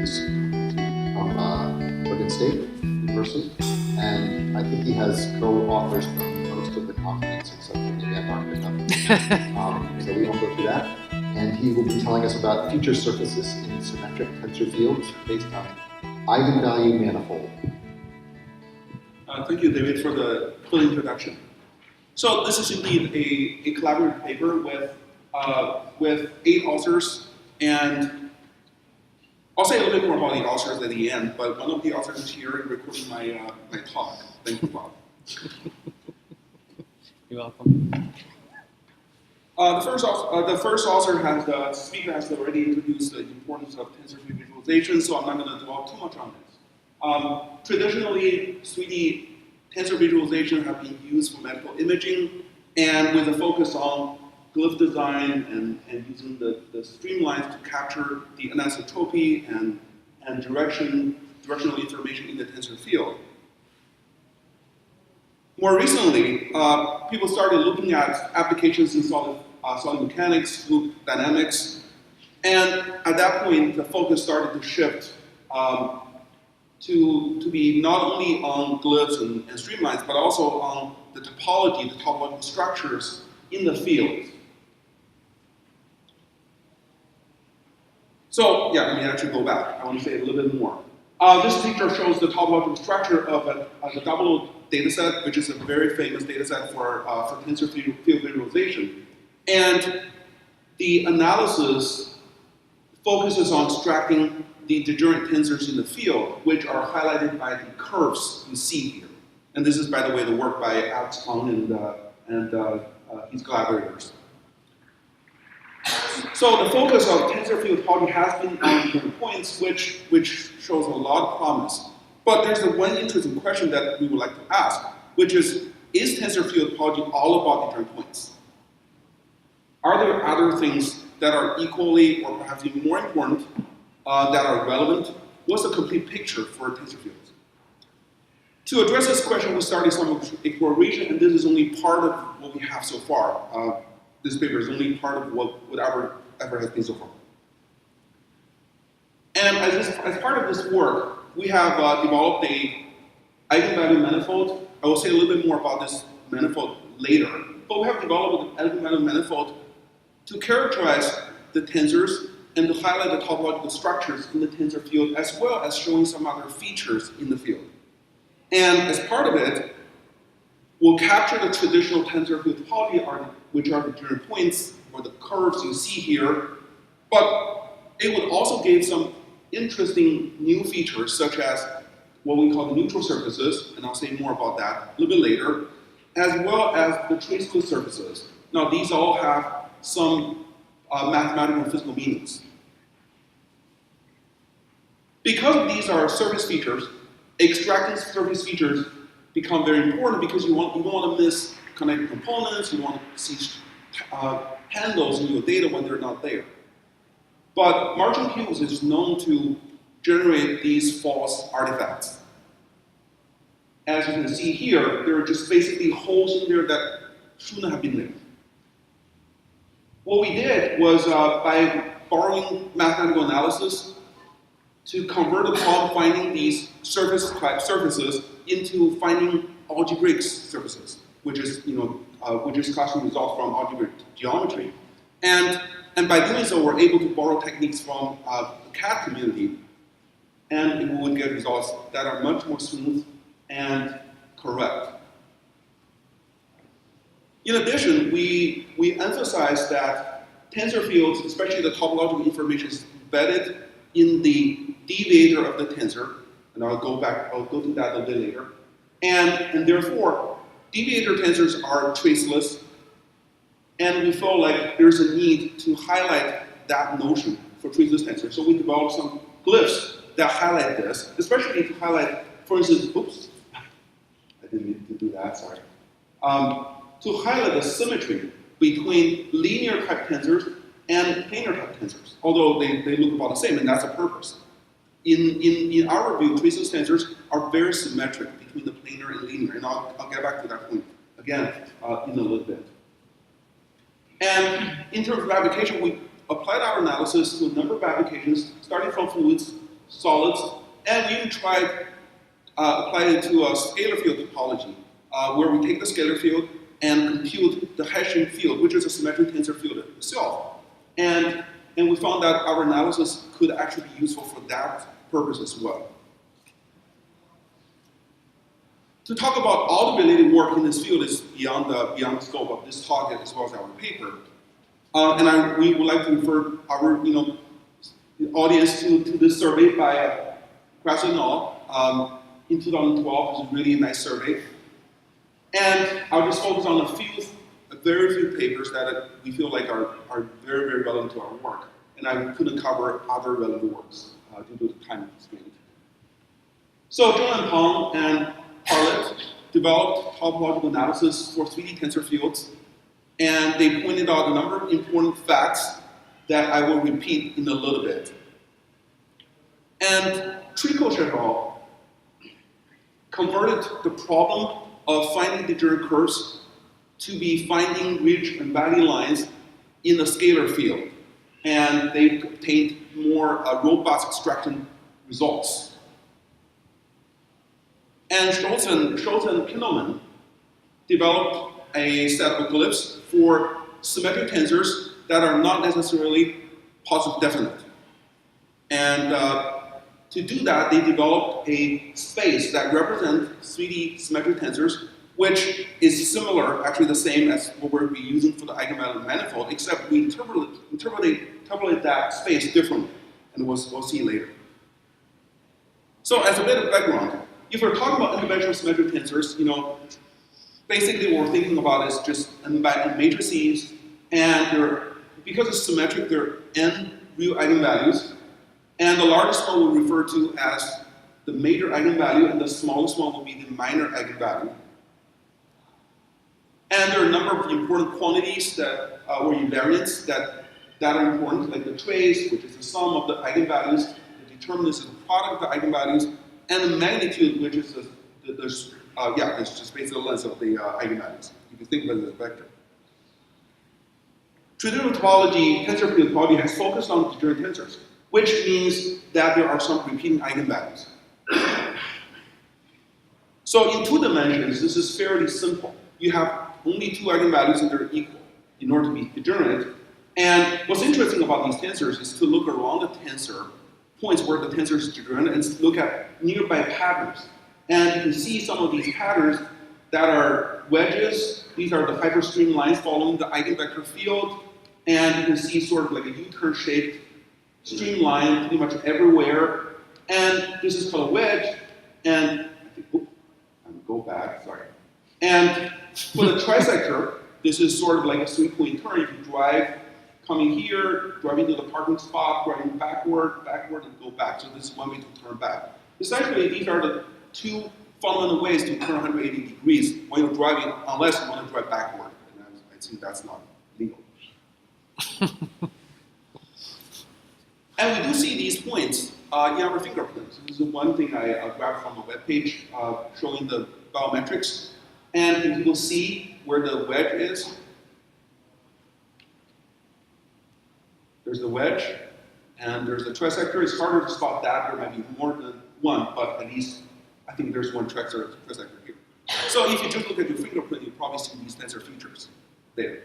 He's from Oregon State University, and I think he has co-authors from most of the continents except for maybe Antarctica. So we won't go through that. And he will be telling us about future surfaces in symmetric tensor fields based on eigenvalue manifold. Thank you, David, for the introduction. So this is indeed a collaborative paper with 8 authors, and I'll say a little bit more about the authors at the end, but one of the authors is here recording my talk. Thank you, Bob. You're welcome. The first author the speaker has already introduced the importance of tensor field visualization, so I'm not going to dwell too much on this. Traditionally, 3D tensor visualization have been used for medical imaging, and with a focus on glyph design and using the streamlines to capture the anisotropy and directional information in the tensor field. More recently, people started looking at applications in solid mechanics, fluid dynamics, and at that point, the focus started to shift to be not only on glyphs and streamlines, but also on the topology, the topological structures in the field. So, yeah, let me actually go back. I want to say a little bit more. This picture shows the topological structure of a double dataset, which is a very famous dataset for tensor field visualization. And the analysis focuses on extracting the degenerate tensors in the field, which are highlighted by the curves you see here. And this is, by the way, the work by Alex Wang and his collaborators. So the focus of tensor field topology has been on degenerate points, which shows a lot of promise. But there's the one interesting question that we would like to ask, which is tensor field topology all about degenerate points? Are there other things that are equally or perhaps even more important that are relevant? What's the complete picture for tensor fields? To address this question, we started some exploration, and this is only part of what we have so far. This paper is only part of whatever has been so far. And as part of this work, we have developed a eigenvalue manifold. I will say a little bit more about this manifold later. But we have developed an eigenvalue manifold to characterize the tensors and to highlight the topological structures in the tensor field, as well as showing some other features in the field. And as part of it, we'll capture the traditional tensor field topology, which are the degenerate points or the curves you see here, but it would also give some interesting new features, such as what we call the neutral surfaces, and I'll say more about that a little bit later, as well as the traceless surfaces. Now, these all have some mathematical and physical meanings. Because these are surface features, extracting surface features become very important because you don't want to miss connected components, you want to see handles in your data when they're not there. But margin cubes is known to generate these false artifacts. As you can see here, there are just basically holes in there that shouldn't have been there. What we did was, by borrowing mathematical analysis, to convert the problem finding these surface-type surfaces into finding algebraic surfaces, which is classical results from algebraic geometry. And by doing so, we're able to borrow techniques from the CAD community, and we would get results that are much more smooth and correct. In addition, we emphasize that tensor fields, especially the topological information, is embedded in the deviator of the tensor, and I'll go to that a bit later. And therefore, deviator tensors are traceless, and we felt like there's a need to highlight that notion for traceless tensors. So we developed some glyphs that highlight this, especially to highlight, for instance, oops, I didn't need to do that, sorry. To highlight the symmetry between linear type tensors and planar type tensors, although they look about the same, and that's the purpose. In our view, traceless tensors are very symmetric between the planar and linear, and I'll get back to that point again in a little bit. And in terms of application, we applied our analysis to a number of applications, starting from fluids solids, and we even tried applied it to a scalar field topology, where we take the scalar field and compute the hashing field, which is a symmetric tensor field itself. And we found that our analysis could actually be useful for that purpose as well. To talk about all the related work in this field is beyond the scope of this talk as well as our paper. We would like to refer our audience to this survey by Palacios et al. In 2012. It's a really nice survey. And I'll just focus on a very few papers that we feel like are very, very relevant to our work. And I couldn't cover other relevant works due to the time constraint. So Zhang and Palacios developed topological analysis for 3D tensor fields, and they pointed out a number of important facts that I will repeat in a little bit. And Ritesh et al. Converted the problem of finding degenerate curves to be finding ridge and valley lines in a scalar field, and they obtained more robust extraction results. And Schultz and Kindelman developed a set of glyphs for symmetric tensors that are not necessarily positive definite. And to do that, they developed a space that represents 3D symmetric tensors, which is similar, actually the same as what we'll be using for the Eigenvalue Manifold, except we interpolate that space differently, and we'll see later. So as a bit of background, if we're talking about unconventional symmetric tensors, basically what we're thinking about is just embedded matrices, and because it's symmetric, there are n real eigenvalues, and the largest one we'll refer to as the major eigenvalue, and the smallest one will be the minor eigenvalue. And there are a number of important quantities that, or invariants that are important, like the trace, which is the sum of the eigenvalues, the determinant is the product of the eigenvalues, and the magnitude, which is it's just basically the length of the eigenvalues, if you think of it as a vector. Traditional topology, tensor field topology, has focused on degenerate tensors, which means that there are some repeating eigenvalues. So in 2 dimensions, this is fairly simple. You have only 2 eigenvalues and they're equal in order to be degenerate. And what's interesting about these tensors is to look around the tensor, points where the tensor is degenerate, and look at nearby patterns. And you can see some of these patterns that are wedges. These are the hyperstream lines following the eigenvector field. And you can see sort of like a U-turn shaped streamline pretty much everywhere. And this is called a wedge. And go back, sorry. And for the trisector, this is sort of like a 3-point turn. If you drive, coming here, driving to the parking spot, driving backward, and go back. So this is one way to turn back. Essentially, these are the 2 fundamental ways to turn 180 degrees when you're driving, unless you want to drive backward. And I think that's not legal. And we do see these points in our fingerprints. This is one thing I grabbed from a webpage showing the biometrics. And you will see where the wedge is. There's the wedge, and there's the trisector. It's harder to spot that. There might be more than one, but at least I think there's one trisector here. So if you just look at your fingerprint, you'll probably see these tensor features there.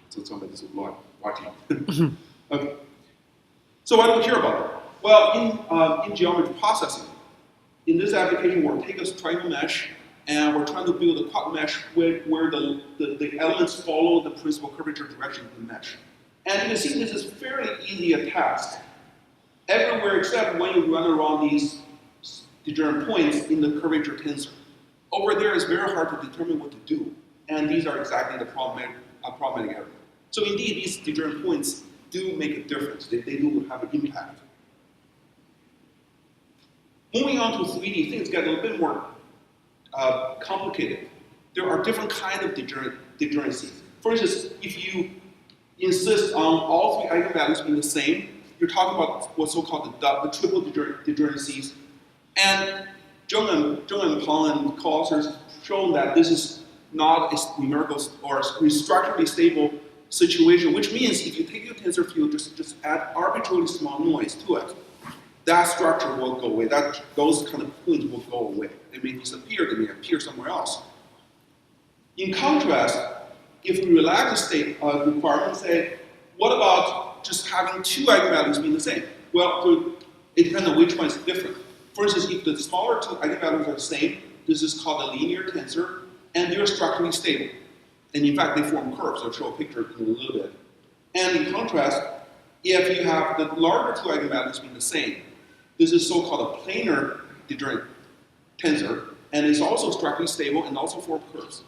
So somebody's watching. Okay. So why do we care about that? Well, in geometry processing, in this application, we'll take a triangle mesh, and we're trying to build a quad mesh where the elements follow the principal curvature direction of the mesh. And you can see this is fairly easy a task. Everywhere except when you run around these degenerate points in the curvature tensor. Over there, it's very hard to determine what to do. And these are exactly the problematic area. So indeed, these degenerate points do make a difference. They do have an impact. Moving on to 3D, things get a little bit more complicated. There are different kinds of degeneracies. For instance, if you insist on all 3 eigenvalues being the same, you're talking about what's so-called the triple degeneracies. And Zhang and Pang and co-authors have shown that this is not a numerical or structurally stable situation, which means if you take your tensor field, just add arbitrarily small noise to it, that structure will go away. Those kind of points will go away. They may disappear, they may appear somewhere else. In contrast, if we relax the state requirement, say, what about just having two eigenvalues being the same? Well, it depends on which one is different. For instance, if the smaller two eigenvalues are the same, this is called a linear tensor, and they're structurally stable. And in fact, they form curves. I'll show a picture in a little bit. And in contrast, if you have the larger two eigenvalues being the same, this is so-called a planar degenerate tensor, and it's also structurally stable and also form curves.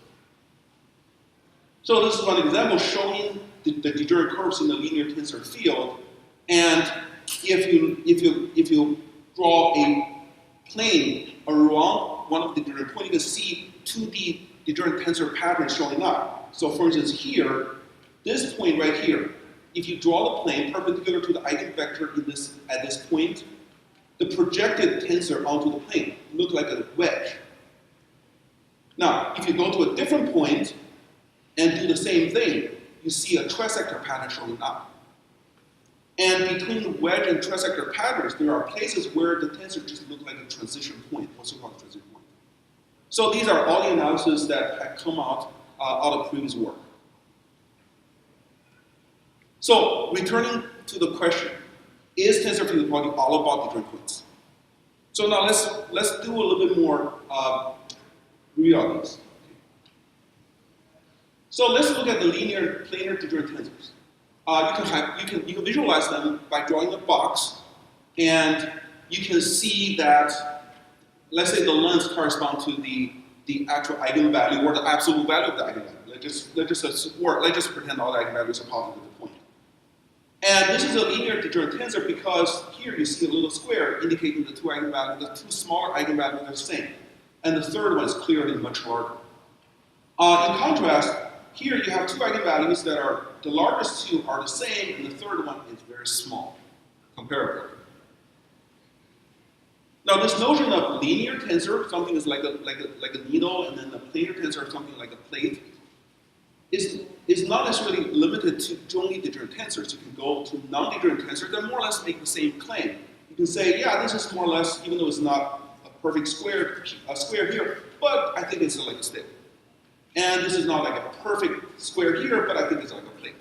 So this is one example showing the degenerate curves in the linear tensor field. And if you draw a plane around one of the degenerate points, you can see 2D degenerate tensor patterns showing up. So for instance, here, this point right here, if you draw the plane perpendicular to the eigenvector at this point, the projected tensor onto the plane looks like a wedge. Now, if you go to a different point and do the same thing, you see a trisector pattern showing up. And between the wedge and trisector patterns, there are places where the tensor just looks like a transition point, also called a transition point. So these are all the analyses that have come out of previous work. So returning to the question, is tensor field topology all about degenerate points? So now let's do a little bit more review of these. So let's look at the linear planar degenerate tensors. You can visualize them by drawing a box, and you can see that, let's say the lengths correspond to the actual eigenvalue or the absolute value of the eigenvalue. Let's just pretend all the eigenvalues are positive at the point. And this is a linear degenerate tensor because here you see a little square indicating the two eigenvalues, the two smaller eigenvalues are the same. And the third one is clearly much larger. In contrast, here you have two eigenvalues that are, the largest two are the same, and the third one is very small, comparably. Now this notion of linear tensor, something is like a needle, and then the planar tensor, something like a plate, is not necessarily limited to only degenerate tensors. You can go to non-degenerate tensors that more or less make the same claim. You can say, yeah, this is more or less, even though it's not a perfect square here, but I think it's like a stick. And this is not like a perfect square here, but I think it's like a plate.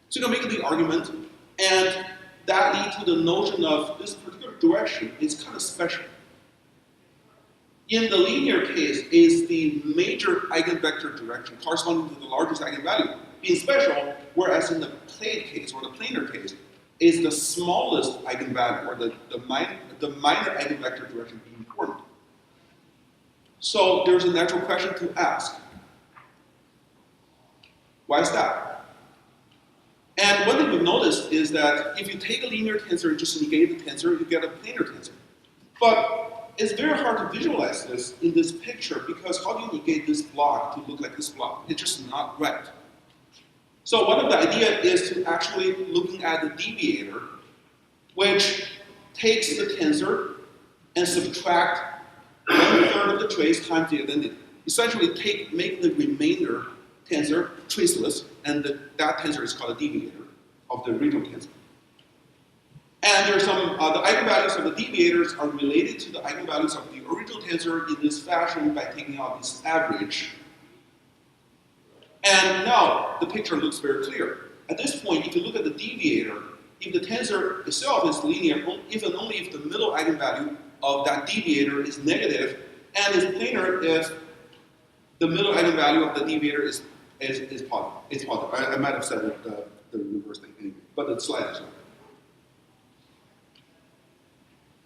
So you can make the argument, and that leads to the notion of this particular direction is kind of special. In the linear case, is the major eigenvector direction corresponding to the largest eigenvalue being special, whereas in the plate case or the planar case, is the smallest eigenvalue or the minor eigenvector direction being important. So there's a natural question to ask. Why is that? And one thing we've noticed is that if you take a linear tensor and just negate the tensor, you get a planar tensor. But it's very hard to visualize this in this picture because how do you negate this block to look like this block? It's just not right. So one of the ideas is to actually looking at the deviator, which takes the tensor and subtract 1/3 of the trace times the identity. Essentially make the remainder tensor traceless, and that tensor is called a deviator of the original tensor. And there's some, the eigenvalues of the deviators are related to the eigenvalues of the original tensor in this fashion by taking out this average. And now the picture looks very clear. At this point, if you look at the deviator, if the tensor itself is linear, if and only if the middle eigenvalue of that deviator is negative, and is planar if the middle eigenvalue of the deviator is positive. It's positive. I might have said the reverse thing anyway, but the slide is not.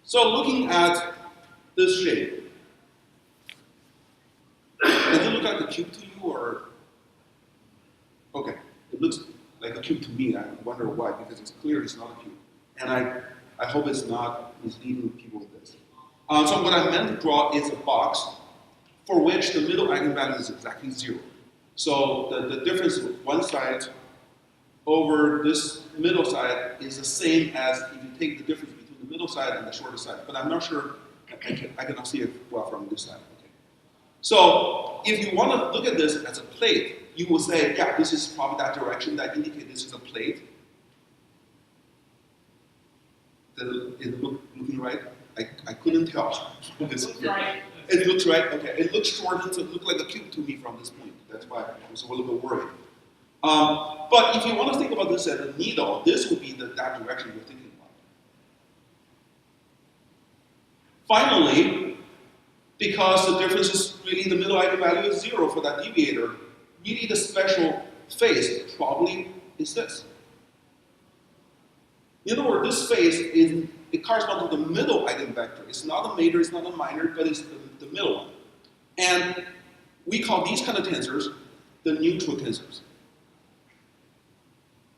So looking at this shape, does it look like a cube to you, or? Okay, it looks like a cube to me. I wonder why, because it's clear it's not a cube. And I hope it's not misleading people with this. So what I meant to draw is a box for which the middle eigenvalue is exactly 0. So the difference with one side over this middle side is the same as if you take the difference between the middle side and the shorter side. But I'm not sure, I cannot see it well from this side. Okay. So if you want to look at this as a plate, you will say, yeah, this is probably that direction that indicates this is a plate. It looks looking right? I couldn't tell. Right. It looks right. Okay. It looks shortened, so it looked like a cube to me from this point. That's why I was a little bit worried. But if you want to think about this as a needle, this would be that direction you're thinking about. Finally, because the difference is really the middle eigenvalue is 0 for that deviator, really the special phase probably is this. In other words, this phase it corresponds to the middle eigenvector. It's not a major, it's not a minor, but it's the middle one. And we call these kind of tensors the neutral tensors.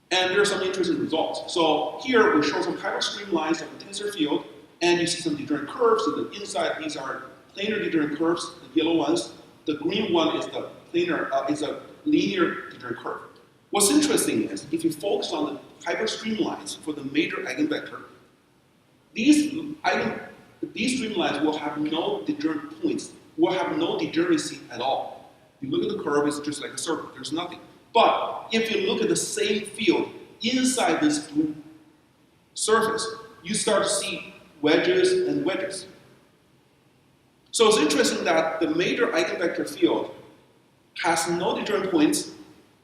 And there are some interesting results. So here we show some hyperstream lines of the tensor field, and you see some degenerate curves. So the inside, these are planar degenerate curves, the yellow ones. The green one is the planar, is a linear degenerate curve. What's interesting is, if you focus on the hyperstream lines for the major eigenvector, these streamlines will have no degenerate points, will have no degeneracy at all. You look at the curve, it's just like a circle, there's nothing. But if you look at the same field inside this blue surface, you start to see wedges and wedges. So it's interesting that the major eigenvector field has no degenerate points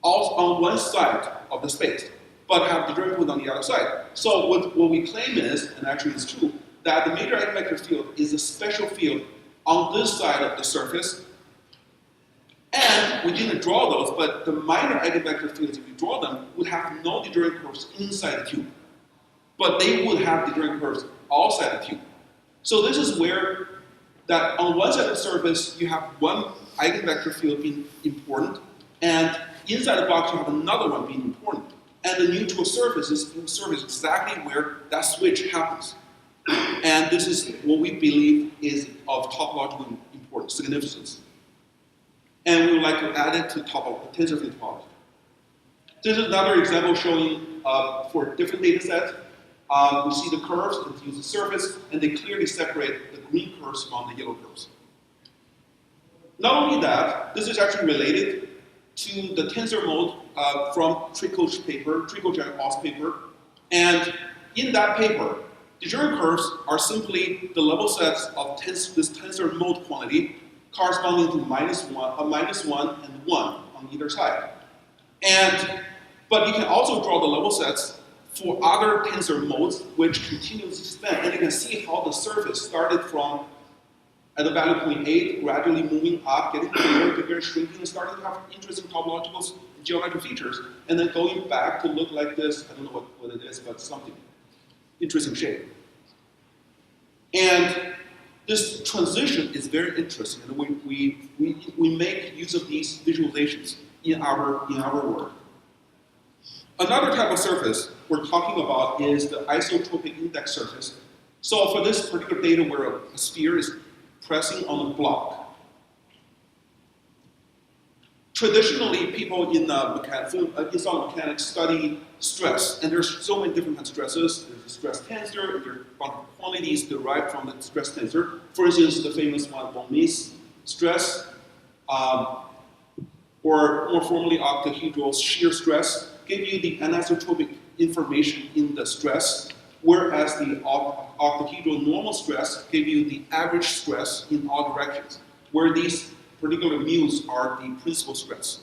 on one side of the space, but have degenerate points on the other side. So what we claim is, and actually it's true, that the major eigenvector field is a special field on this side of the surface. And we didn't draw those, but the minor eigenvector fields, if you draw them, would have no degenerate curves inside the cube. But they would have degenerate curves outside the cube. So this is where that on one side of the surface, you have one eigenvector field being important, and inside the box, you have another one being important. And the neutral surface is exactly where that switch happens. And this is what we believe is of topological importance, significance. And we would like to add it to tensor field topology. This is another example showing for different data sets. We see the curves and use the surface, and they clearly separate the green curves from the yellow curves. Not only that, this is actually related to the tensor mode from Trickle and Oss paper. And in that paper, degenerate curves are simply the level sets of this tensor mode quantity corresponding to -1 and 1 on either side. But you can also draw the level sets for other tensor modes which continuously expand. And you can see how the surface started from at the value point 8, gradually moving up, getting bigger, shrinking, and starting to have interesting topological geometric features, and then going back to look like this. I don't know what it is, but something interesting shape. And this transition is very interesting, and we make use of these visualizations in our work. Another type of surface we're talking about is the isotropic index surface. So for this particular data where a sphere is pressing on a block. Traditionally, people in solid mechanics study stress, and there's so many different kinds of stresses. There's a stress tensor, and there are a bunch of quantities derived from the stress tensor. For instance, the famous one, Wang's stress, or more formally, octahedral shear stress, give you the anisotropic information in the stress, whereas the octahedral normal stress give you the average stress in all directions, where these particular mu's are the principal stress.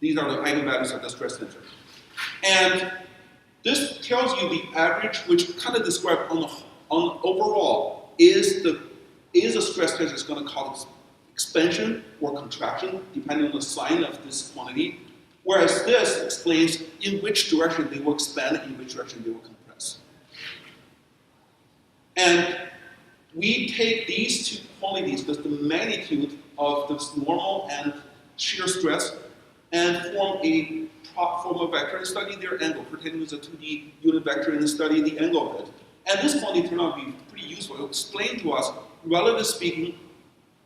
These are the eigenvalues of the stress tensor. And this tells you the average, which kind of describes on overall, is a stress tensor is going to cause expansion or contraction, depending on the sign of this quantity, whereas this explains in which direction they will expand and in which direction they will compress. And we take these two quantities, the magnitude of this normal and shear stress, and form a vector and study their angle, pretending it's a 2D unit vector and study the angle of it. And this quantity turned out to be pretty useful. It will explain to us, relatively speaking,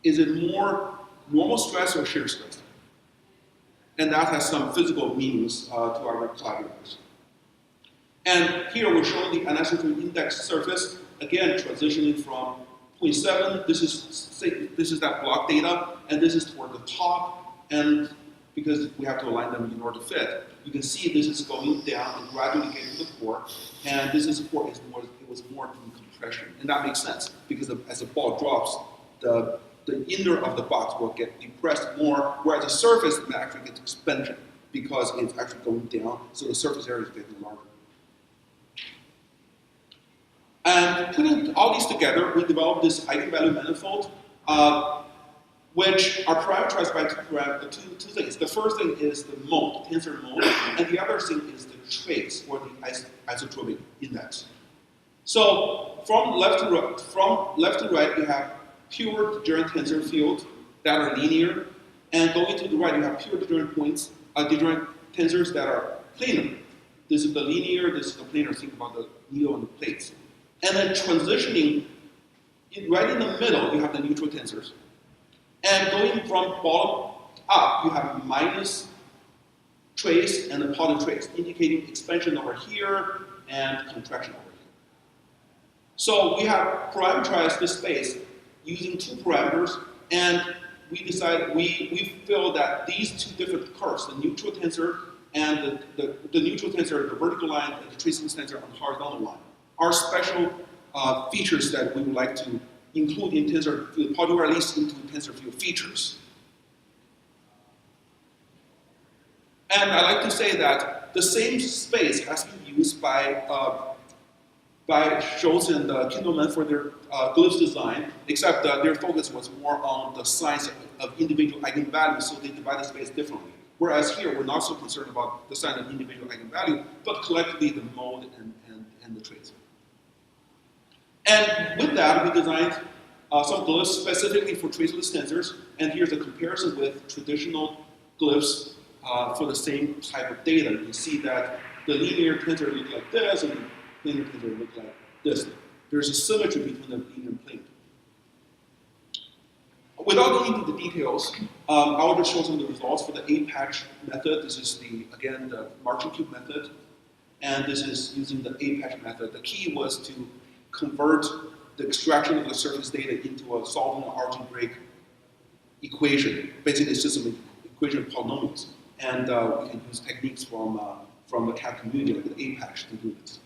is it more normal stress or shear stress? And that has some physical meanings to our collaborators. And here we're showing the anisotropic index surface, again transitioning from 0.7. This is that block data, and this is toward the top. And because we have to align them in order to fit, you can see this is going down and gradually getting to the core. And this is the core. It was more being compression. And that makes sense, because as the ball drops, the inner of the box will get depressed more, whereas the surface may actually get expansion, because it's actually going down, so the surface area is getting larger. And putting all these together, we developed this eigenvalue manifold, which are parameterized by two things. The first thing is the mode, tensor mode, and the other thing is the trace, or the isotropic index. So from left to right, you have pure degenerate tensor fields that are linear, and going to the right, you have pure degenerate points, degenerate tensors that are planar. This is the linear, this is the planar. Think about the needle and the plates. And then transitioning, right in the middle, you have the neutral tensors. And going from bottom up, you have minus trace and a positive trace, indicating expansion over here and contraction over here. So we have parameterized this space using two parameters, and we feel that these two different curves, the neutral tensor and the neutral tensor, the vertical line, and the traceless tensor on the horizontal line, are special features that we would like to include in tensor field, or at least into tensor field features. And I like to say that the same space has been used by Schultz and Kindleman for their glyphs design, except their focus was more on the size of individual eigenvalues, so they divide the space differently. Whereas here, we're not so concerned about the size of individual eigenvalue, but collectively the mode and the trace. And with that, we designed some glyphs specifically for traceless tensors, and here's a comparison with traditional glyphs for the same type of data. You can see that the linear tensor look like this, and the planar tensor look like this. There's a symmetry between the linear and planar. Without going into the details, I will just show some of the results for the A-patch method. This is again the marching cube method, and this is using the A-patch method. The key was to convert the extraction of the surface data into a solving an algebraic equation. Basically, it's just an equation of polynomials, and we can use techniques from the CAD community, like the A-patch, to do this.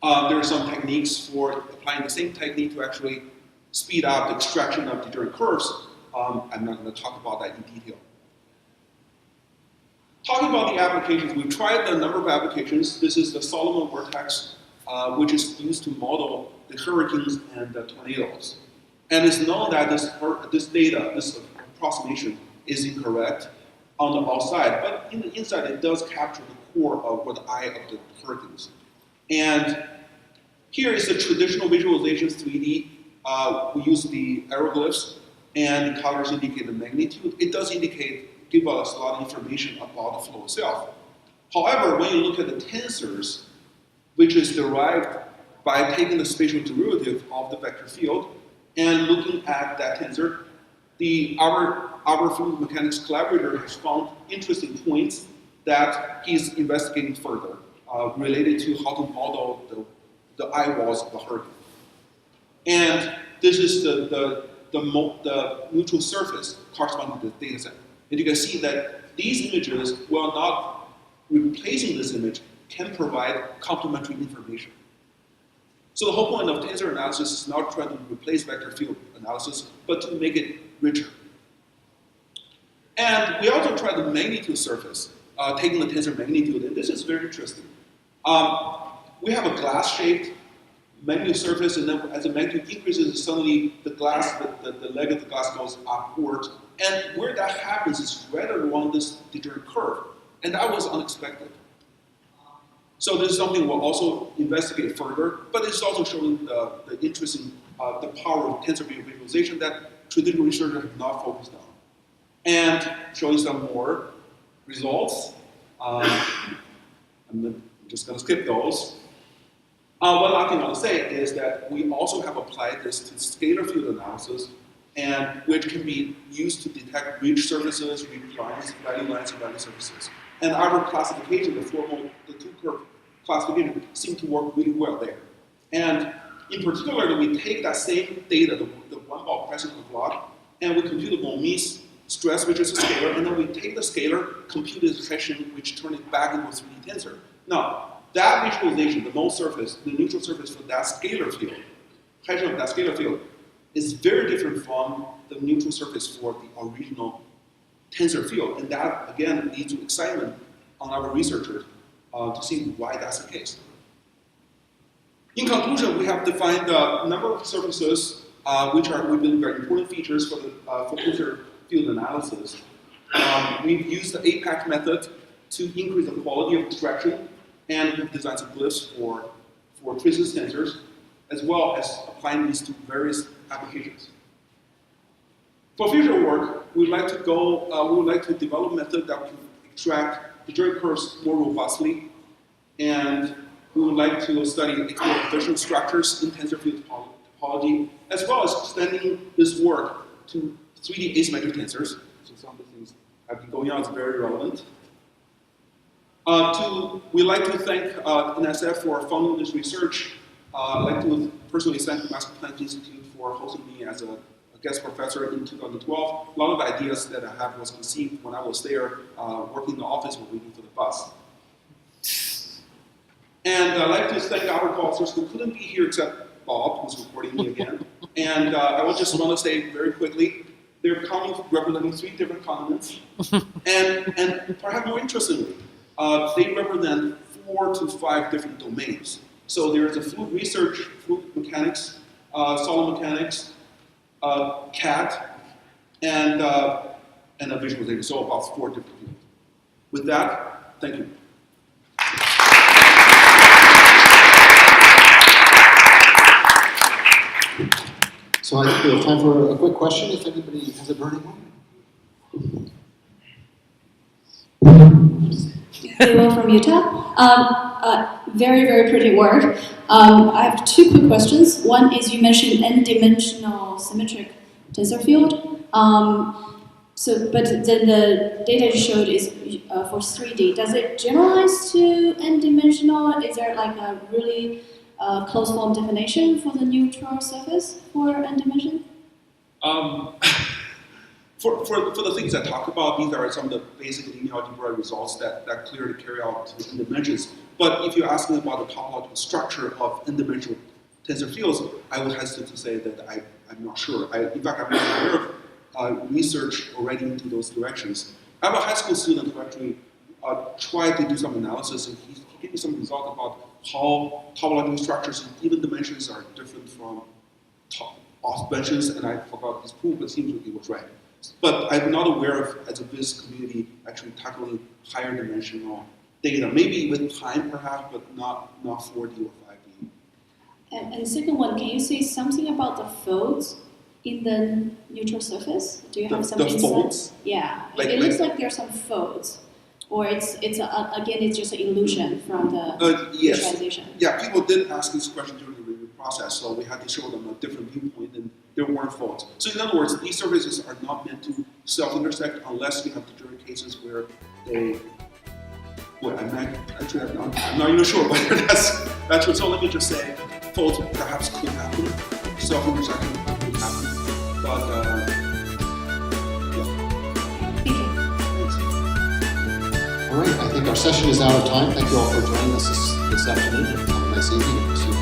There are some techniques for applying the same technique to actually speed up the extraction of degenerate curves. I'm not going to talk about that in detail. Talking about the applications, we tried a number of applications. This is the Solomon vortex, which is used to model the hurricanes and the tornadoes. And it's known that this data, this approximation, is incorrect on the outside, but in the inside, it does capture the core of or the eye of the hurricanes. And here is the traditional visualization 3D. We use the aeroglyphs, and the colors indicate the magnitude. It does give us a lot of information about the flow itself. However, when you look at the tensors, which is derived by taking the spatial derivative of the vector field and looking at that tensor, our fluid mechanics collaborator has found interesting points that he's investigating further, related to how to model the eye walls of the hurricane. And this is the neutral surface corresponding to the data set. And you can see that these images, while not replacing this image, can provide complementary information. So the whole point of tensor analysis is not trying to replace vector field analysis, but to make it richer. And we also tried the magnitude surface, taking the tensor magnitude, and this is very interesting. We have a glass-shaped magnitude surface, and then as the magnitude increases, suddenly the leg of the glass goes upwards. And where that happens is right along this degenerate curve. And that was unexpected. So this is something we'll also investigate further, but it's also showing the interesting, the power of tensor visualization that traditional researchers have not focused on. And showing some more results. I'm just going to skip those. One last thing I want to say is that we also have applied this to scalar field analysis, and which can be used to detect ridge surfaces, ridge lines, and value surfaces. And our classification, the two-curve classification, seem to work really well there. And in particular, we take that same data, the one ball pressure on the block, and we compute the Momies stress, which is a scalar, and then we take the scalar, compute the Hessian, which turn it back into a 3D tensor. Now, that visualization, the null surface, the neutral surface for that scalar field, height of that scalar field, is very different from the neutral surface for the original tensor field. And that, again, leads to excitement on our researchers to see why that's the case. In conclusion, we have defined a number of surfaces which are, we believe, are important features for the for tensor field analysis. We've used the APAC method to increase the quality of abstraction, and we've designed some glyphs for traceless tensors, as well as applying these to various applications. For future work, we would like to develop a method that can extract degenerate curves more robustly, and we would like to study explore different structures in tensor field topology, as well as extending this work to 3D asymmetric tensors. So some of the things have been going on is very relevant. We'd like to thank NSF for funding this research. I'd like to personally thank the Max Planck Institute for hosting me as a guest professor in 2012. A lot of the ideas that I have was conceived when I was there working in the office while waiting for the bus. And I'd like to thank our co-authors who couldn't be here except Bob, who's recording me again. And I will just want to say very quickly, they're coming representing 3 different continents. and perhaps more interestingly, they represent 4 to 5 different domains. So there's a fluid research, fluid mechanics, solid mechanics, CAD, and a visualization. So about 4 different fields. With that, thank you. So I think we have time for a quick question if anybody has a burning one. Hello from Utah. Very, very pretty work. I have 2 quick questions. One is you mentioned n-dimensional symmetric tensor field. But then the data you showed is for 3D. Does it generalize to n-dimensional? Is there like a really closed form definition for the neutral surface for n-dimension? For the things I talk about, these are some of the basic linear algebra results that clearly carry out to n dimensions. But if you ask me about the topological structure of n-dimensional tensor fields, I would hesitate to say that I'm not sure. In fact, I'm not aware of research already into those directions. I have a high school student who actually tried to do some analysis, and he gave me some result about how topological structures and even dimensions are different from dimensions, and I forgot his proof, but it seems like he was right. But I'm not aware of, as a business community, actually tackling higher dimensional data. Maybe with time, perhaps, but not 4D or 5D. And second one, can you say something about the folds in the neutral surface? Do you have some insight? The folds? Yeah, it looks like there's some folds. Or it's again, it's just an illusion from the yes. visualization. Yeah, people did ask this question during the review process, so we had to show them a different viewpoint, and there weren't folds. So in other words, these surfaces are not meant to self-intersect unless you have degenerate cases where they. Well, I'm not even sure whether that's true. So let me just say, folds perhaps could happen, self-intersection could happen, but All right, I think our session is out of time. Thank you all for joining us this afternoon. Have a nice evening.